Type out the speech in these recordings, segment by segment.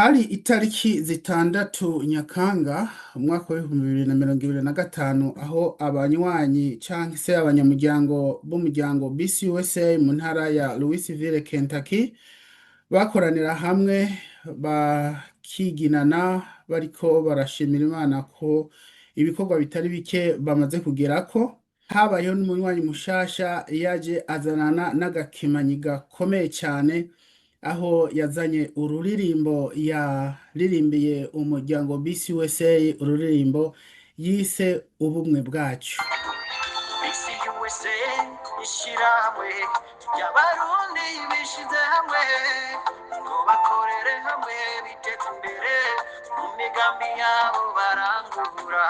Hari itariki zitandatu Nyakanga umwaka w'ibihumbi bibiri na mirongo ibiri na gatanu aho abanywanyi canke se abanyamuryango b'umuryango BCUSA mu ntara ya Louisville, Kentucky bakoranira hamwe bakiginana bariko barashimira Imana ko ibikorwa bitari bike bamaze kugerako. Habayeho n'umunywanyi mushasha yaje azanana n'agakemanyi gakomeye cyane aho yazanye ururirimbo yaririmbiye umuryango BCUSA, ururirimbo yise ubumwe bwacu. BCUSA ishirahamwe ry'abarundi bishize hamwe ngo bakorere hamwe biteze imbere mu migambi yabo barangura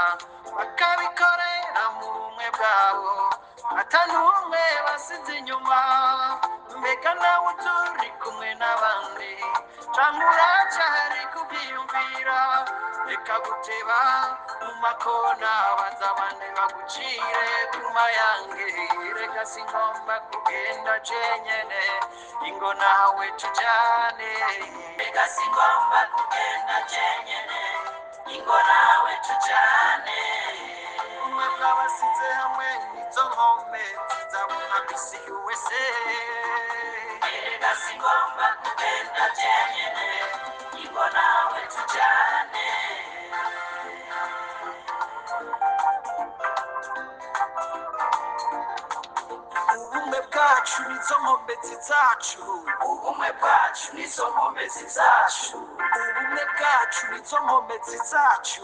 bakabikorera mu bumwe bwabo atanumwe basize inyuma. Mbega nawe turi kumwe n'abandi canke uracari kubyiyumvira? Reka guteba mu makona baza abandi bagucire ku mayange. Reka singomba kugenda jenyene ingo nawe tujane. Reka singomba kugenda jenyene ingo nawe tujane. Umwe bw'abasize hamwe nizo nkombe zizabona BCUSA. Reka singomba kugenda jenyene ingo nawe tujane. Ubumwe bwacu nizo nkombe zacu. Ubumwe bwacu nizo nkombe zacu. Ubumwe bwacu nizo nkombe zacu.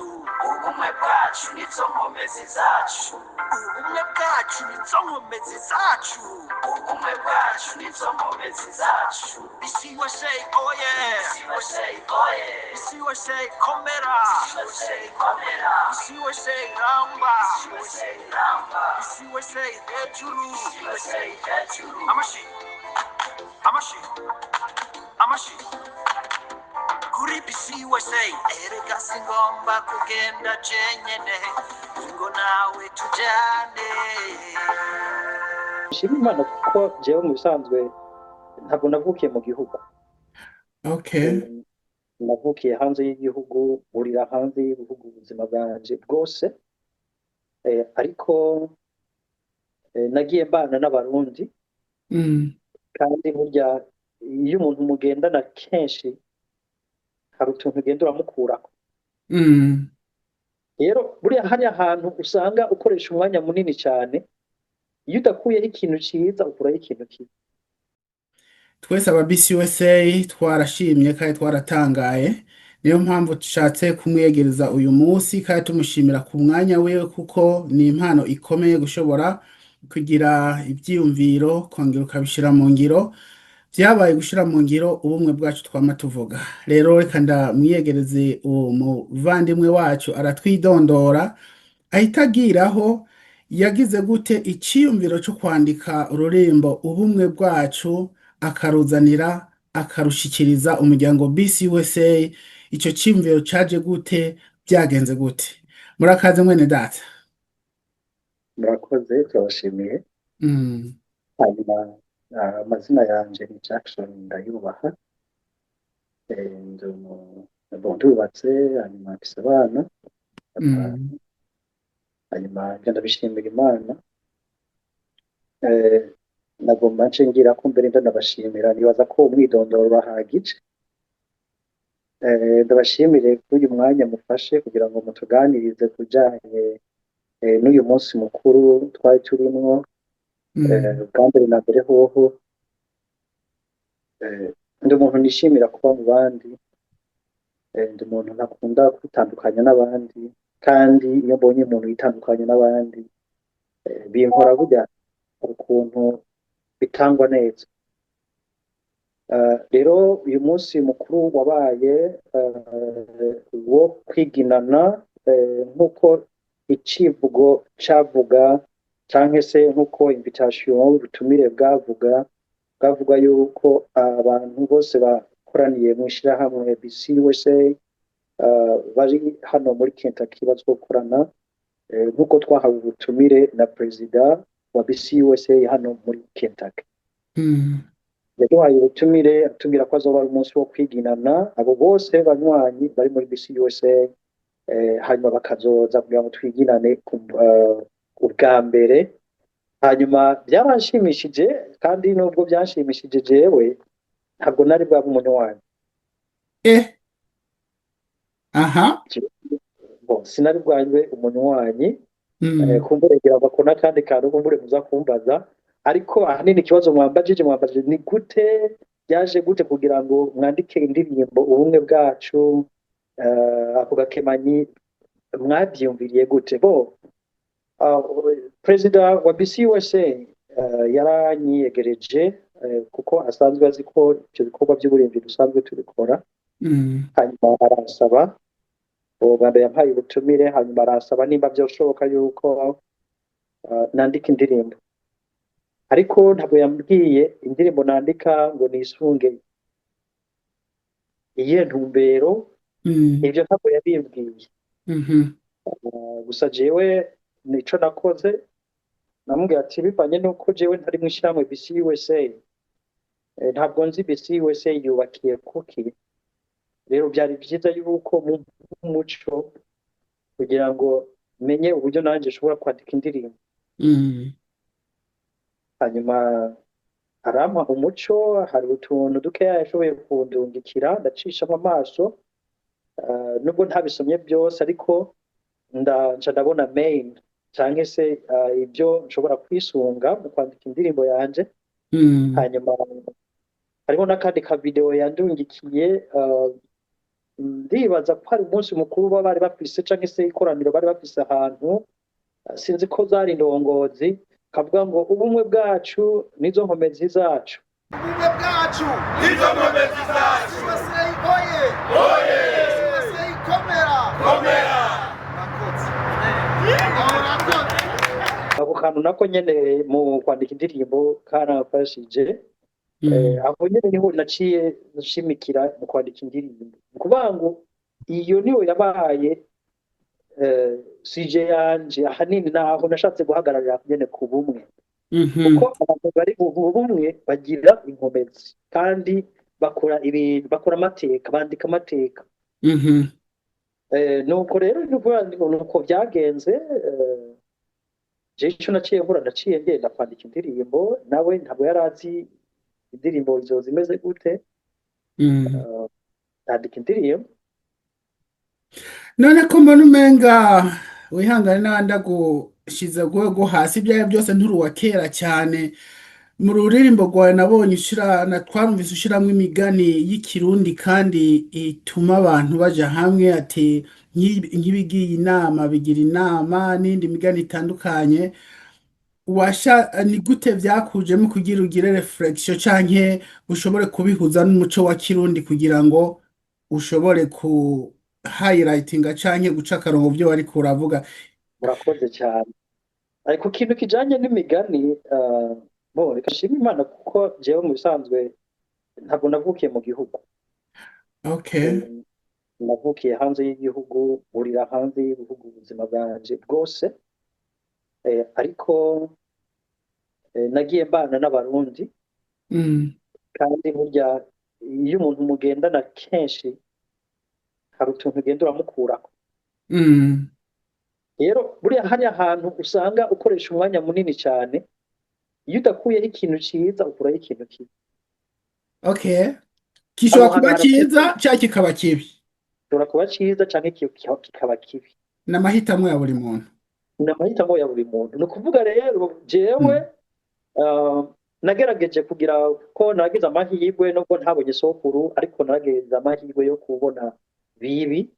Ubumwe bwacu nizo nkombe zacu. Ubumwe bwacu nizo nkombe zacu. Ubumwe bwacu nizo nkombe zacu. BCUSA oye. BCUSA oye. BCUSA komera. BCUSA komera. BCUSA ramba. BCUSA ramba. BCUSA hejuru. BCUSA hejuru. Amashi. Amashi. Amashi. Kuri BCUSA erega singomba kugenda jenyene ingo nawe tujane. Nshima Imana kuko jewe mu bisanzwe ntabwo navukiye mu gihugu. Okay. Navukiye hanze y'igihugu, burira hanze y'igihugu ubuzima bwanje bwose, ariko nagiye mbana n'abarundi kandi burya iyo umuntu mugendana kenshi hari utuntu ugenda uramukurako. Rero buriya hariya hantu usanga ukoresha umwanya munini cyane, iyo udakuyeho ikintu cyiza ukuraho ikintu kibi. Twese aba BCUSA twarashimye kandi twaratangaye, niyo mpamvu dushatse kumwegereza uyu munsi kandi tumushimira ku mwanya wiwe kuko ni impano ikomeye gushobora kugira ibyiyumviro kongera ukabishira mu ngiro. Byabaye gushira mu ngiro ubumwe bwacu twama tuvuga. Rero reka ndamwiyegereze uwo muvandimwe wacu aratwidondora ahita agiraho yagize gute iciyumviro cyo kwandika ururirimbo ubumwe bwacu akaruzanira akarushikiriza umuryango BCUSA. Icyo ciyumviro caje gute, byagenze gute? Murakaze mwene data. Murakoze, turabashimiye. Hanyuma amazina yanje ni Jackson Ndayubaha. Ndubatse hanyuma mfise abana. Hanyuma ndabishimira Imana. Nagomba nce ngira ko mbere ndanabashimira, nibaza ko umwidondoro urahagije. Ndabashimire kuri uyu mwanya mufashe kugira ngo mutuganirize kujanye n'uyu munsi mukuru twari turimwo. Bwa mbere na mbere hoho ndi umuntu nishimira kuba mu bandi, ndi umuntu ntakunda kwitandukanya n'abandi, kandi iyo mbonye umuntu yitandukanya n'abandi binkora burya ukuntu bitangwa neza. Rero uyu munsi mukuru wabaye wo kwiginana, nk'uko icivugo cavuga canke se nk'uko invitation ubutumire bwavuga yuko abantu bose bakoraniye mu ishirahamwe BCUSA bari hano muri Kentucky bazokorana, nk'uko twahawe ubutumire na perezida wa BCUSA hano muri Kentucky. yaduhaye ubutumire atubwira ko azoba ari umunsi wo kwiginana abo bose banywanyi bari muri BCUSA, hanyuma bakazoza kugira ngo twiginane ubwa mbere. Hanyuma byaranshimishije, kandi nubwo byanshimishije jewe ntabwo nari bwaba umunywanyi. Aha. Bon, sinari bwanywe umunywanyi. Mm. Kumbure ngira ngo n'akandi kantu kumbure muza kumbaza, ariko ahanini ikibazo mwambajije ni gute byaje gute kugira ngo mwandike indirimbo ubumwe bwacu, ako gakemanyi mwabyumviriye gute? Perezida wa BCUSA yaranyiyegereje kuko asanzwe azi ko ibyo bikorwa by'uburimbi dusanzwe tubikora. Hanyuma arasaba ubwo yampaye ubutumire, hanyuma arasaba nimba byoshoboka yuko nandika indirimbo, ariko ntabwo yambwiye indirimbo nandika ngo nisunge iyihe ntumbero. Ibyo ntabwo yabimbwiye. Gusa jewe nico nakoze, namubwira ati bivanye nuko jewe ntari mu ishyirahamwe BCUSA, ntabwo nzi BCUSA yubakiye kuki. Rero byari byiza yuko mu muco kugira ngo menye uburyo nanjye ushobora kwandika indirimbo. Hanyuma arampa umuco, hari utuntu dukeya yashoboye kundungikira ndacishamo amaso, nubwo ntabisomye byose, ariko ndabona main cyangwa se ibyo nshobora kwisunga mu kwandika indirimbo yanjye. Hanyuma hariho n'akandi ka video yandungikiye, ndibaza ko hari umunsi mukuru bari bafise cyangwa se ikoraniro bari bafise ahantu, sinzi ko zari indongozi, kavuga ngo ubumwe bwacu nizo nkomezi zacu. Ubumwe bwacu nizo nkomezi zacu. Oye oye, komera komera. Ako kantu nako nyene mu kwandika indirimbo karafashije. Aho nyene niho naciye nshimikira mu kwandika indirimbo, kuvuga ngo iyo niyo yabaye sije yanje ahanini, naho nashatse guhagararira nyene ku bumwe. Kuko abantu bari mu bumwe bagira inkomezi kandi bakora ibintu, bakora amateka, bandika amateka. Nuko rero nuko byagenze. Ico naciye nkora, naciye ngenda kwandika indirimbo, nawe ntabwo yari azi indirimbo izo zimeze gute. Ndandika indirimbo. None ko mbona umenga wihangane n'abandagushize rwego hasi, ibyawe byose nturi uwa kera cyane. Mu ruririmbo rwawe nabonye twarumvise ushiramwo imigani y'ikirundi kandi ituma abantu baja hamwe, ati nk'ibigiye inama bigira inama, n'indi migani itandukanye. Ni gute byakujemo kugira ugire reflexion canke ushobore kubihuza n'umuco wa kirundi kugira ngo ushobore ku highlightinga canke guca akarongo byo wari kuravuga? Murakoze cyane. Ariko kintu kijanye n'imigani, reka nshime Imana kuko jewe mu bisanzwe ntabwo navukiye mu gihugu. Okay. Navukiye hanze y'igihugu, burira hanze y'igihugu ubuzima bwanje bwose. Ariko nagiye mbana n'abarundi. Kandi burya iyo umuntu mugendana kenshi hari utuntu ugenda uramukurako. Rero buriya hari ahantu usanga ukoresha umwanya munini cyane, iyo udakuyeho ikintu cyiza ukuraho ikintu kibi. Okay. Kishobora kuba cyiza cyangwa kikaba kibi. Kishobora kuba cyiza cyangwa kikaba kibi. N'amahitamo ya buri muntu. N'amahitamo ya buri muntu. Ni ukuvuga rero jewe nagerageje kugira ko nagize amahirwe, nubwo ntabonye sokuru, ariko nagize amahirwe yo kubona bibi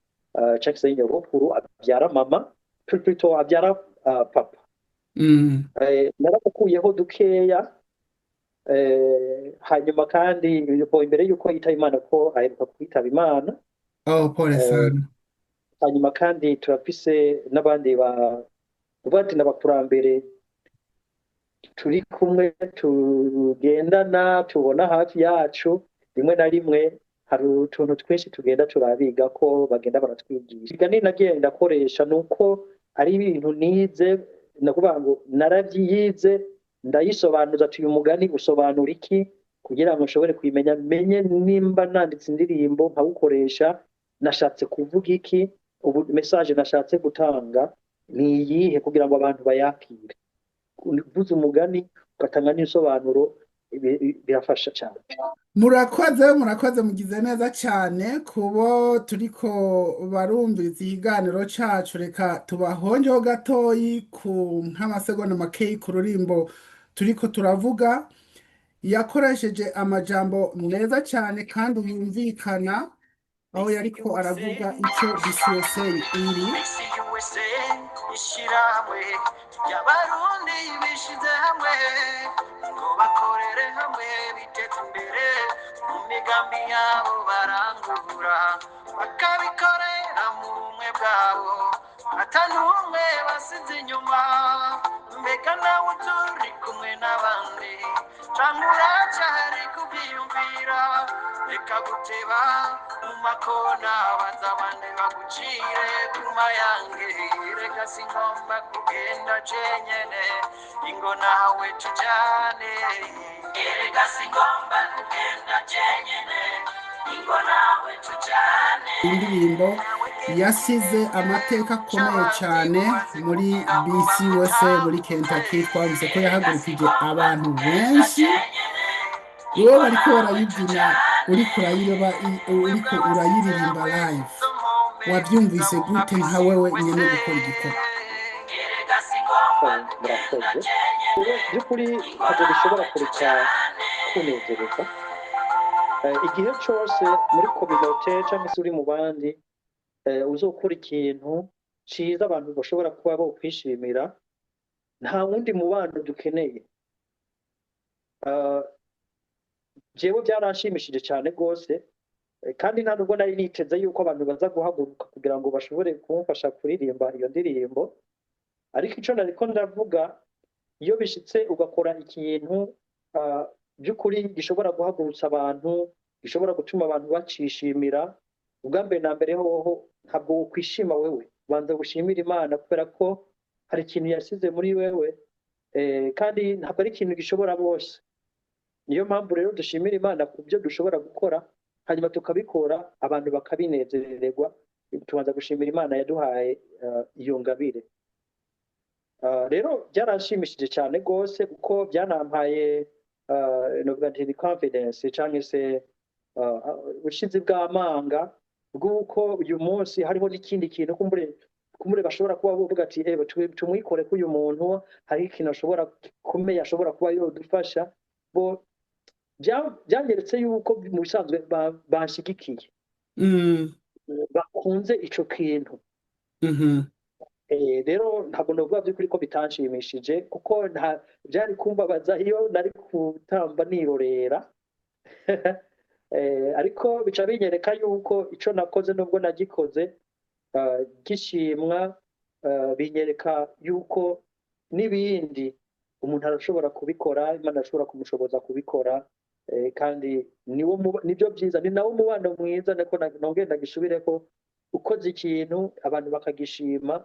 cyangwa se nyogokuru abyara mama, plutôt abyara papa. Narakukuyeho dukeya. Hanyuma kandi imbere yuko yitaba Imana, ko aheruka kwitaba Imana. Pole sana. Hanyuma kandi turafise n'abandi bati n'abakurambere turi kumwe, tugendana, tubona hafi yacu. Rimwe na rimwe hari utuntu twinshi tugenda turabiga ko bagenda baratwigisha. Igani nagiye ndakoresha nuko ari ibintu nize, nakuvuga ngo naravyize ndayisobanuza ati uyu mugani usobanura iki kugira ngo nshobore kuyimenya menye nimba nanditse indirimbo nkawukoresha nashatse kuvuga iki, ubu message nashatse gutanga ni iyihe kugira ngo abantu bayakire. Uvuze umugani ugatanga n'ibisobanuro birafasha cyane. murakoze mugize neza cyane kubo turiko barumviriza ikiganiro cacu. Reka tubahonjeho gatoyi ku nk'amasegonda makeyi ku rurimbo turiko turavuga. Yakoresheje amajambo meza cyane kandi yumvikana aho yariko aravuga icyo BCUSA iri. BCUSA ishyirahamwe ry'abarundi bishyize hamwe ngo bakorere hamwe biteze imbere mu migambi yabo barangura bakabikorera mu bumwe bwabo atanumwe basize inyuma. Mbega nawe turi kumwe n'abandi canke uracyari kubyiyumvira? Reka guteba mu makona baza abandi bagucire ku mayange. Reka si ngomba kugenda jenyene ingo nawe tujane. Reka si ngomba kugenda jenyene ingo nawe tujane. Indirimbo yasize amateka akomeye cyane muri BCUSA muri Kentucky. Twavuze ko yahagurukije abantu benshi. Iyo bariko barayibyina uriko urayiririmba live, wabyumvise gute nka wewe nyene gukora igikorwa? Murakoze. By'ukuri ntabwo bishobora kureka kunezereza. Igihe cyose muri communauté cyangwa se uri mu bandi uzokora ikintu cyiza abantu bashobora kuba bo kwishimira, nta wundi mubano dukeneye. Jewe byaranshimishije cyane rwose, kandi nta nubwo nari niteze yuko abantu baza guhaguruka kugira ngo bashobore kumfasha kuririmba iyo ndirimbo. Ariko icyo nariko ndavuga, iyo bishitse ugakora ikintu by'ukuri gishobora guhagurutsa abantu, gishobora gutuma abantu bacishimira, ubwa mbere na mbere hoho ntabwo wokwishima wewe, banza gushimira Imana kubera ko hari ikintu yasize muri wewe, kandi ntabwo ari ikintu gishobora bose. Niyo mpamvu rero dushimira Imana ku byo dushobora gukora, hanyuma tukabikora abantu bakabinezererwa. Tubanza gushimira Imana yaduhaye iyo ngabire. Rero byaranshimishije cyane rwose kuko byanampaye novuga nti confidence cyangwa se ubushizi bw'amanga bw'uko uyu munsi hariho n'ikindi kintu kumbure bashobora kuba bavuga ati tumwikore ko uyu muntu hari ikintu ashobora gikomeye ashobora kuba yodufasha. Bo byanyeretse yuko mu bisanzwe banshigikiye, bakunze ico kintu. Rero ntabwo novuga by'ukuri ko bitanshimishije kuko byari kumbabaza iyo nari kutamba nirorera. Ariko bica binyereka yuko ico nakoze nubwo nagikoze gishimwa, binyereka yuko n'ibindi umuntu arashobora kubikora, Imana arashobora kumushoboza kubikora, kandi nibyo byiza, ni nawo umubano mwiza. nako nongenda gisubireko, ukoze ikintu abantu bakagishima,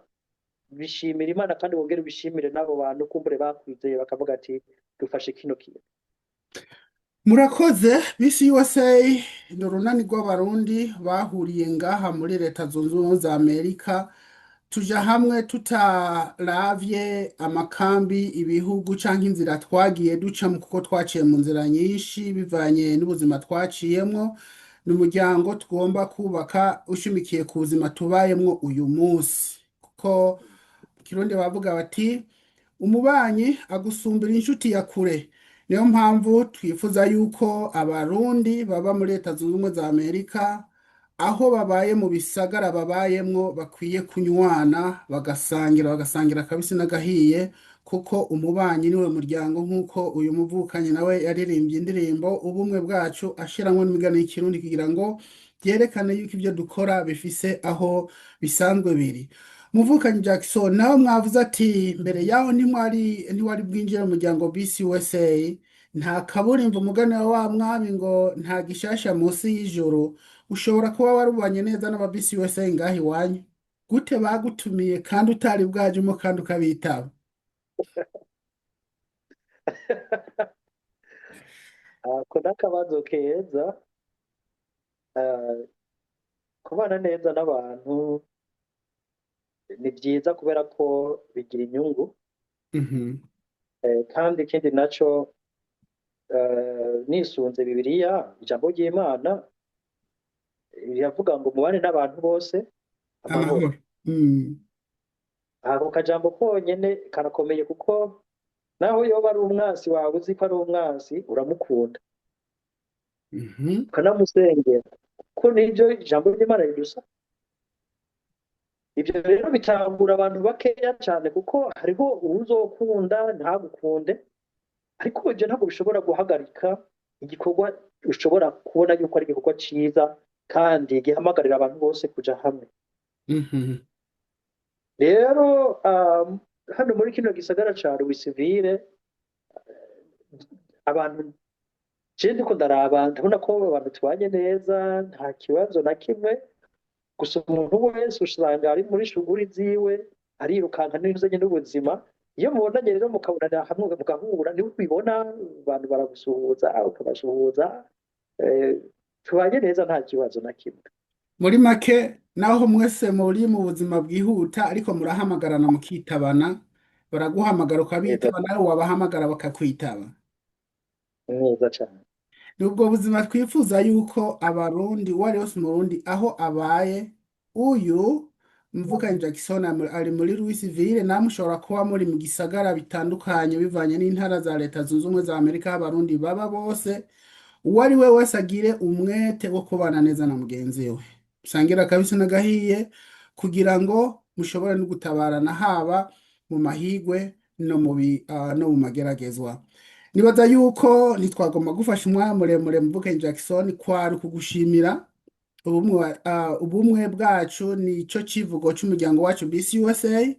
bishimira Imana kandi wongere ubishimire n'abo bantu kumbure bakwizeye bakavuga ati dufashe kino kintu. Murakoze. BCUSA ni urunani rw'abarundi bahuriye ngaha muri Leta Zunze Ubumwe za Amerika. Tuja hamwe tutaravye amakambi, ibihugu canke inzira twagiye ducamo, kuko twaciye mu nzira nyinshi bivanye n'ubuzima twaciyemwo. Ni umuryango tugomba kubaka ushimikiye ku buzima tubayemwo uyu munsi, kuko Kirundi bavuga bati umubanyi agusumbira inshuti ya kure. Niyo mpamvu twifuza yuko abarundi baba muri Leta Zunze Ubumwe za Amerika, aho babaye mu bisagara babayemwo, bakwiye kunywana bagasangira akabisi n'agahiye, kuko umubanyi niwe muryango. nk'uko uyu muvukanyi nawe yaririmbye indirimbo ubumwe bwacu, ashiramwo n'imigani y'ikirundi kugira ngo byerekane yuko ibyo dukora bifise aho bisanzwe biri. Muvukanyi Jackson, nawe mwavuze ati mbere yaho ntiwari bwinjire mu muryango BCUSA. Nta kaburimbo umugani wa mwami ngo nta gishasha munsi y'ijoro. Ushobora kuba warubanye neza n'aba BCUSA ngaho iwanyu? Gute bagutumiye kandi utari bwajemo kandi ukabitaba? ako n'akabazo keza. Ah, kubana neza n'abantu ni byiza kubera ko bigira inyungu. Mhm. Kandi ikindi naco nisunze Bibiliya ijambo ry'Imana riravuga ngo mubane n'abantu bose amahoro. Amahoro. Mm. Ako kajambo konyene karakomeye kuko naho yoba ari umwansi wawe uzi ko ari umwansi uramukunda Mhm. ukanamusengera kuko nibyo ijambo ry'Imana ridusa. Ibyo rero bitambura abantu bakeya cyane kuko hariho uzokunda ntagukunde, ariko ibyo ntabwo bishobora guhagarika igikorwa ushobora kubona yuko ari igikorwa cyiza kandi gihamagarira abantu bose kuja hamwe. Mhm. Rero hano muri kino gisagara ca Louisville abantu je ndiko ndaraba ndabona ko abantu tubanye neza nta kibazo na kimwe, gusa umuntu wese usanga ari muri shuguri ziwe arirukanka n'ibizanye n'ubuzima. Iyo mubonanye rero mukabonana hamwe mugahura niwe ubibona, abantu baragusuhuza ukabasuhuza, tubanye neza nta kibazo na kimwe. Muri make naho mwese muri mu buzima bwihuta ariko murahamagarana mukitabana, baraguhamagara Neza ukabitaba nawe wabahamagara bakakwitaba. neza cyane. Nubwo buzima twifuza yuko abarundi uwo ari wese umurundi aho abaye, uyu mvukanyi Jackson ari muri Louisville, namwe mushobora kuba muri mu gisagara bitandukanye bivanye n'intara za leta zunze ubumwe za Amerika, aho abarundi baba bose, uwo ari we wese agire umwete wo kubana neza na mugenzi we, usangira akabisi n'agahiye kugira ngo mushobore no gutabarana haba mu mahigwe no mu mageragezwa. Nibaza yuko ntitwagomba gufasha umwanya muremure Mvukenyi Jackson kwari kugushimira ubumwe bwacu nico civugo c'umuryango wacu BCUSA,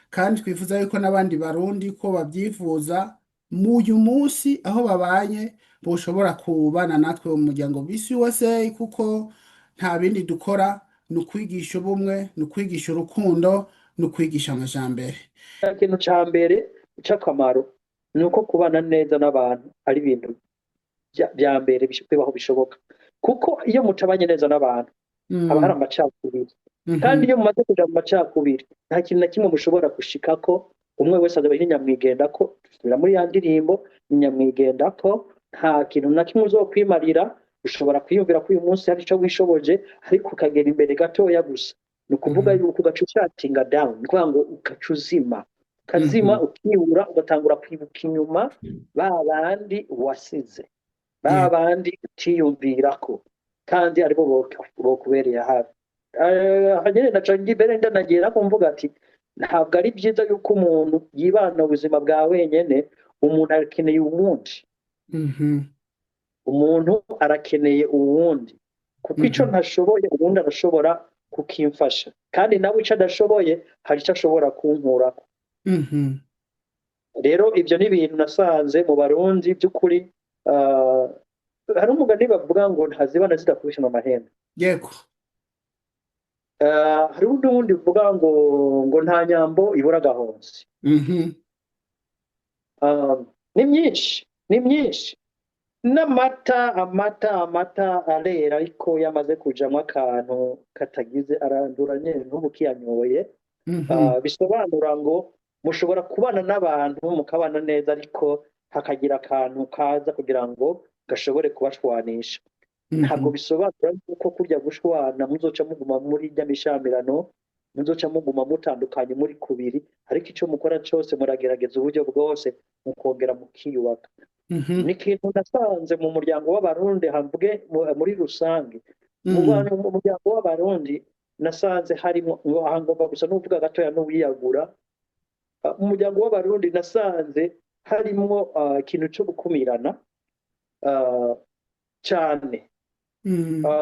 kandi twifuza yuko n'abandi barundi ko babyifuza mu uyu munsi aho babanye boshobora kubana natwe mu muryango BCUSA, kuko nta bindi dukora ni ukwigisha ubumwe, ni ukwigisha urukundo, ni ukwigisha amajambere. Ikintu ca mbere c'akamaro ni uko kubana neza n'abantu ari ibintu bya mbere bibaho bishoboka, kuko iyo mutabanye neza n'abantu haba hari amacakubiri, kandi iyo mumaze kuja mu macakubiri nta kintu na kimwe mushobora gushikako. Umwe wese azaba nyamwigendako, dusubira muri ya ndirimbo nyamwigendako, nta kintu na kimwe uzokwimarira. Ushobora kwiyumvira ko uyu munsi hari ico wishoboje ariko ukagera imbere gatoya gusa, ni ukuvuga yuko ugaca ushatinga down, ni ukuvuga ngo ugaca uzima ukazima ukibura, ugatangura kwibuka inyuma ba bandi wasize, ba bandi utiyumvirako kandi aribo bokubereye hafi. Hanyene naca ngibere ndanagira ko mvuga ati ntabwo ari byiza yuko umuntu yibana ubuzima bwa wenyene, umuntu arakeneye uwundi. Umuntu arakeneye uwundi kuko ico ntashoboye uwundi arashobora kukimfasha, kandi nawe ico adashoboye hari ico ashobora kunkurako. Rero ibyo ni ibintu nasanze mu Barundi by'ukuri. Hari umugani bavuga ngo ntazibana zidakubise mu mahembe. Yego. Hari undi uvuga ngo nta nyambo ibura agahonzi. Ni myinshi amata arera, ariko yamaze kujamwo akantu katagize arandura nyene nk'umukiyanyoye. Bisobanura ngo mushobora kubana n'abantu mukabana neza ariko hakagira akantu kaza kugira ngo gashobore kubashwanisha. Ntabwo bisobanura yuko kurya gushwana muzoca muguma muri rya mishamirano, muzoca muguma mutandukanye muri kubiri, ariko ico mukora cose muragerageza uburyo bwose mukongera mukiyubaka. Ni ikintu nasanze mu muryango w'abarundi, hamvuge muri rusange mu muryango w'abarundi nasanze harimo, aha ngomba gusa n'uvuga gatoya n'uwiyagura. Mu muryango w'abarundi nasanze harimwo ikintu cyo gukumirana cyane,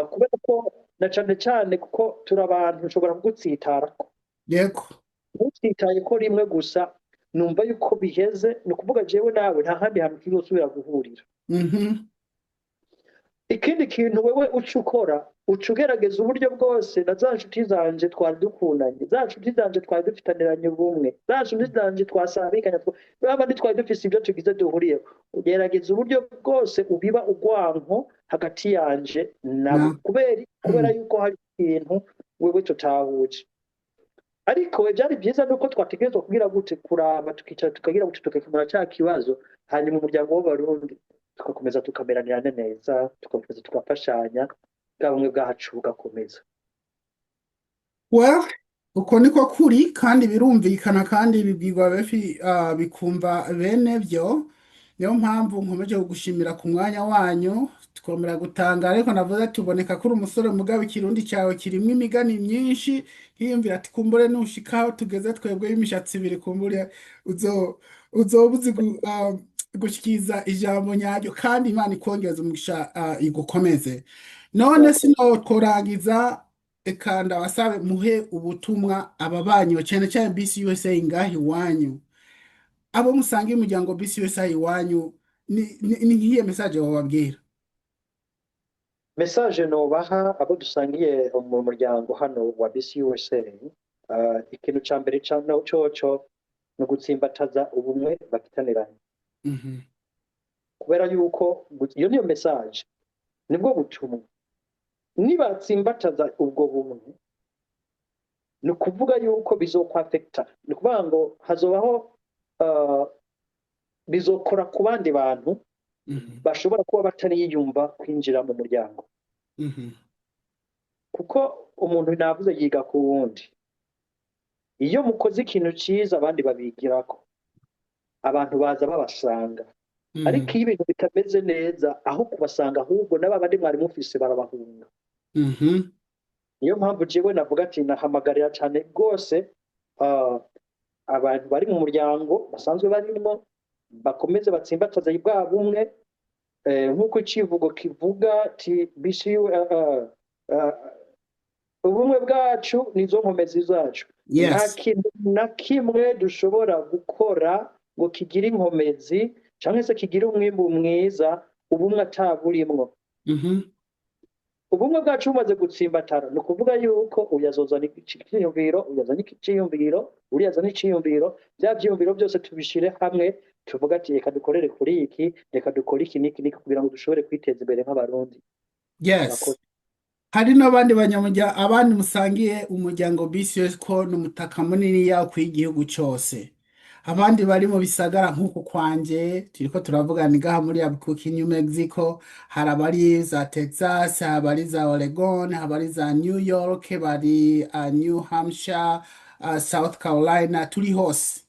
kubera ko na cyane kuko turi abantu ushobora kugutsitarako. Yego. Utsitaye ko rimwe gusa numva yuko biheze, ni ukuvuga jewe nawe nta handi hantu tuzosubira guhurira. Ikindi kintu wewe uca ukora uca ugerageza uburyo bwose na za nshuti zanje twari dukundanye, za nshuti zanje twari dufitaniranye ubumwe, za nshuti zanje twasabikanye, baba twari dufise ibyo tugize duhuriyeho, ugerageza uburyo bwose ubiba urwanko hagati yanje nabo, na kubera yuko hari ikintu wewe tutahuje. Ariko byari byiza nuko twategerezwa kugira gute kuraba tukicara tukagira gute tukakemura cya kibazo, hanyuma umuryango w'abarundi tugakomeza tukameranirana neza, tugakomeza tugafashanya, bwa bumwe bwacu bugakomeza. well uko niko kuri kandi birumvikana kandi bibwirwa befi bikumva bene byo. Niyo mpamvu nkomeje kugushimira ku mwanya wanyu, twomera gutanga ariko navuze tuboneka kuri umusore mugabo ikirundi cyawe kirimo imigani myinshi, hiyumvira ati kumbure nushikaho tugeze twebwe imishatsi ibiri kumbure uzoba uzi gushikiza ijambo nyaryo kandi Imana ikongeza umugisha igukomeze. None sino tworangiza eka ndabasabe muhe ubutumwa ababanyi cyane cyane BCUSA ngaho iwanyu, abo musanga umuryango BCUSA iwanyu, ni nk'iyo message wababwira? Message nobaha abo dusangiye mu muryango hano wa BCUSA, ikintu ca mbere coco no gutsimbataza ubumwe bakitaniranye. Kubera yuko iyo niyo message, nibwo butumwa. Nibatsimbataza ubwo bumwe, ni ukuvuga yuko bizokwafekta, ni ukuvuga ngo hazobaho bizokora ku bandi bantu bashobora kuba batariyumva kwinjira mu muryango, kuko umuntu navuze yiga ku wundi. Iyo mukoze ikintu cyiza abandi babigirako, abantu baza babasanga, ariko iyo ibintu bitameze neza, aho kubasanga ahubwo n'abandi mwari mufise barabahunga. Niyo mpamvu jewe navuga ati nahamagarira cyane rwose abantu bari mu muryango basanzwe barimo bakomeze batsimbataza bwa bumwe, nk'uko icivugo kivuga ati ubumwe bwacu nizo nkomezi zacu. Nta kintu na kimwe dushobora gukora ngo kigire inkomezi cyangwa se kigire umwimbu mwiza ubumwe ataburimwo. Ubumwe bwacu bumaze gutsimbatara, ni ukuvuga yuko uyazozana icyiyumviro, uyazana icyiyumviro, uriyazana icyiyumviro, bya byiyumviro byose tubishire hamwe, tuvuga ati reka dukorere kuri iki, reka dukore iki n'iki kugira ngo dushobore kwiteza imbere nk'abarundi. Yes. Hari n'abandi banyamuryango, abandi musangiye umuryango BCUSA ko n'umutaka munini yawo ku igihugu cyose, abandi bari mu bisagara nk'uku kwanje turiko turavuga ni gaha muri Albuquerque, New Mexico, hari abari za Texas, hari abari za Oregon, hari abari za New York, bari New Hampshire, South Carolina, turi hose.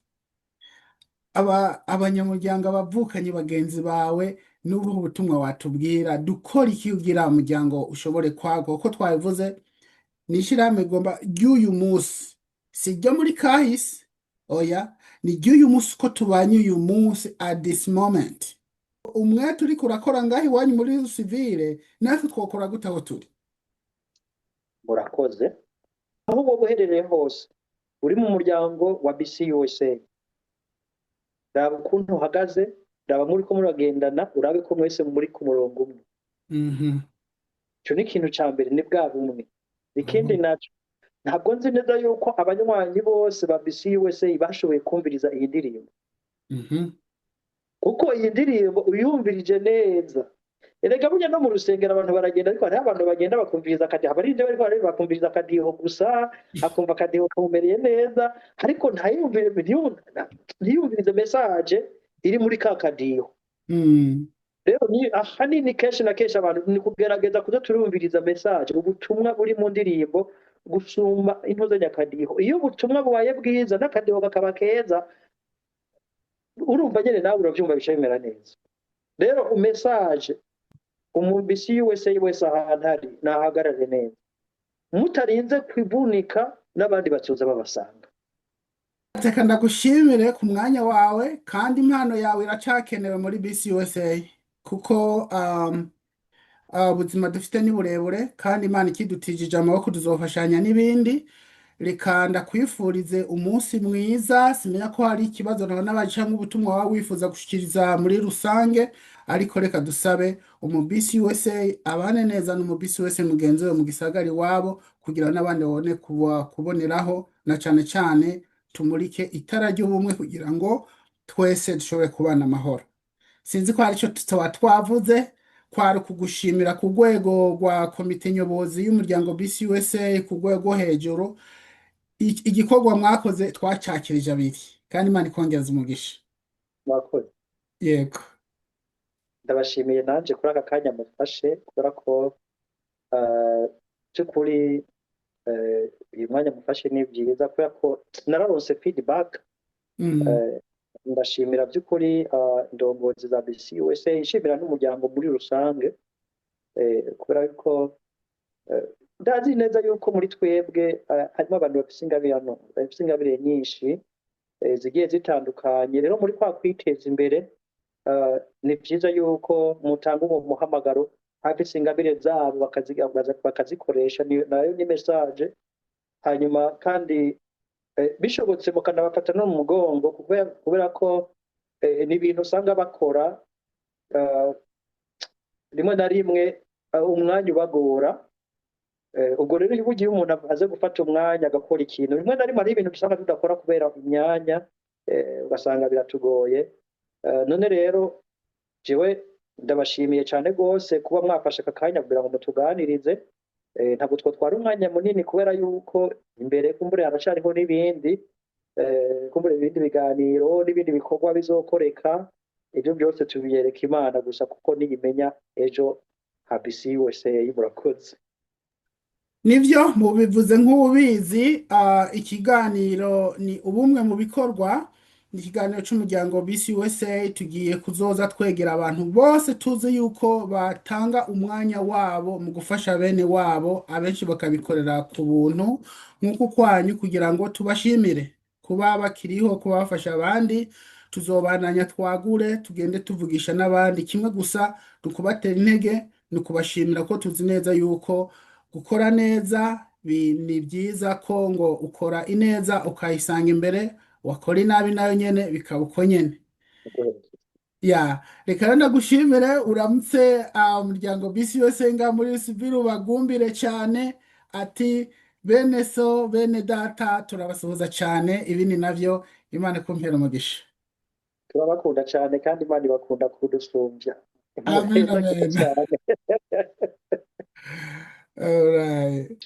Abanyamuryango abavukanyi bagenzi bawe, n'ubu ubutumwa watubwira dukora iki kugira umuryango ushobore kwagwa, uko twabivuze ni ishyirahamwe igomba ry'uyu munsi, si ryo muri kahise, oya ni ry'uyu munsi uko tubanye uyu munsi at this moment. Umwete uriko urakora ngaho iwanyu muri civile, natwe twokora gute aho turi? Murakoze. Aho wowe uherereye hose uri mu muryango wa BCUSA, raba ukuntu uhagaze, raba muriko muragendana, urabe ko mwese muri ku murongo umwe. Ico ni ikintu ca mbere, ni bwa bumwe. Ikindi naco, ntabwo nzi neza yuko abanywanyi bose ba BCUSA bashoboye kumviriza iyi ndirimbo, kuko iyi ndirimbo uyumvirije neza, erega burya no mu rusengero abantu baragenda, ariko hariho abantu bagenda bakumviriza akadiho, abarinde bariko bakumviriza akadiho gusa, akumva akadiho kamumereye neza, ariko ntiyumvirize message iri muri ka kadiho. Rero ni ahanini kenshi na kenshi abantu ni kugerageza kuza turumviriza message, ubutumwa buri mu ndirimbo gusumba intozo nyakadiho. Iyo ubutumwa bubaye bwiza n'akadiho kakaba keza, urumva nyene nawe uravyumva bishimera neza. Rero message BCUSA wese ahantu ari nahagarare neza, mutarinze kwivunika n'abandi bacoza babasanga. Reka ndagushimire ku mwanya wawe, kandi impano yawe iracakenewe muri BCUSA, kuko ubuzima dufite ni burebure kandi Imana ikidutijije amaboko tuzofashanya n'ibindi. reka ndakwifurize umunsi mwiza. Simenya ko hari ikibazo nawe n'abaje cyangwa ubutumwa waba wifuza gushyikiriza muri rusange, ariko reka dusabe umubisi USA abane neza n'umubisi wese mugenzi we mu gisagara iwabo, kugira n'abandi babone kuboneraho, na cyane cyane tumurike itara ry'ubumwe kugira ngo twese dushobore kubana amahoro. Sinzi ko hari icyo tutaba twavuze, kwari kugushimira ku rwego rwa komite nyobozi y'umuryango BCUSA ku rwego hejuru. Igikorwa mwakoze twacakirije abiri, kandi Imana ikongeza umugisha. mwakoze. Yego. Ndabashimiye nanje kuri aka kanya mufashe, kubera ko by'ukuri uyu mwanya mufashe ni byiza, kubera ko nararonse feedback. Ndashimira by'ukuri indongozi za BCUSA, nshimira n'umuryango muri rusange, kubera ko ndazi neza yuko muri twebwe harimo abantu bafite ingabire nyinshi zigiye zitandukanye. Rero muri kwa kwiteza imbere, ni byiza yuko mutanga umuhamagaro abafite ingabire zabo bakazikoresha, nayo ni message. Hanyuma kandi bishobotse mukanabafata no mu mugongo, kubera ko ni ibintu usanga bakora rimwe na rimwe umwanya ubagora. Ubwo rero iyo ugiye umuntu aze gufata umwanya agakora ikintu, rimwe na rimwe hari ibintu dusanga tudakora kubera imyanya, ugasanga biratugoye. None rero jewe ndabashimiye cyane rwose kuba mwafashe aka kanya kugira ngo mutuganirize. Ntabwo twatwara umwanya munini, kubera yuko imbere kumbure haracariho n'ibindi biganiro n'ibindi bikorwa bizokoreka. Ibyo byose tubiyereka Imana gusa, kuko niyimenya ejo ha BCUSA. Murakoze. Nibyo mubivuze nk'ubizi, ikiganiro ni ubumwe mu bikorwa. Ni ikiganiro cy'umuryango BCUSA. Tugiye kuzoza twegera abantu bose tuzi yuko batanga umwanya wabo mu gufasha bene wabo, abenshi bakabikorera ku buntu nk'uku kwanyu, kugira ngo tubashimire kuba bakiriho, kuba bafasha abandi. Tuzobananya twagure, tugende tuvugisha n'abandi. Kimwe gusa dukubatera intege, ni ukubashimira ko tuzi neza yuko gukora neza ni byiza, ko ngo ukora ineza ukayisanga imbere, wakora inabi nayo nyene bikaba uko nyene. Ya, reka ndagushimire. Uramutse umuryango BCUSA nga muri Sibiru bagumbire cyane, ati bene so bene data turabasuhuza cyane. Ibi ni navyo Imana kumpera umugisha. Turabakunda cyane, kandi Imana ibakunda kudusumbya. Amen, amen. All right.